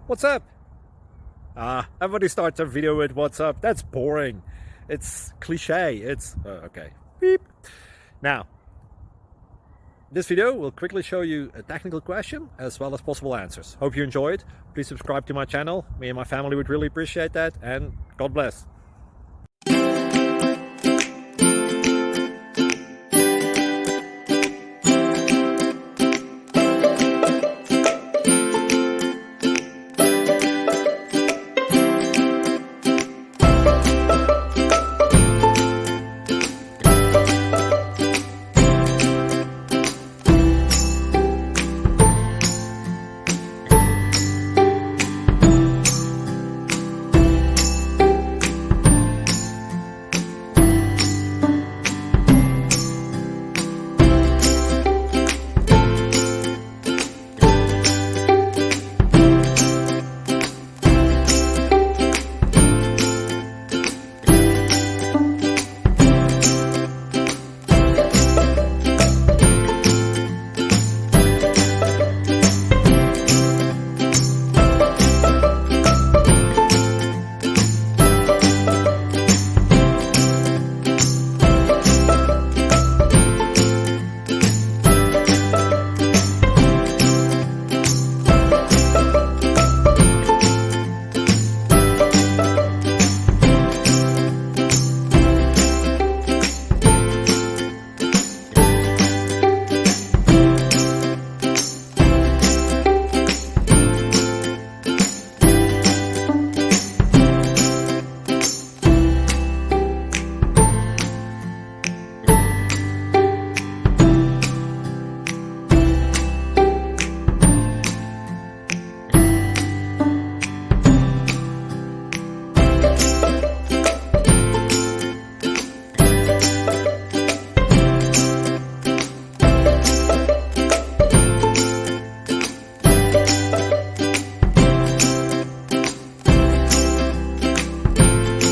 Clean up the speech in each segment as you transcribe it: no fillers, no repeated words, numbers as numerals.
What's up? Everybody starts their video with what's up. That's boring. It's cliche. It's okay. Beep. Now, this video will quickly show you a technical question as well as possible answers. Hope you enjoyed. Please subscribe to my channel. Me and my family would really appreciate that, and God bless.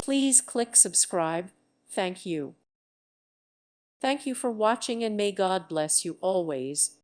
Please click subscribe. Thank you. Thank you for watching, and may God bless you always.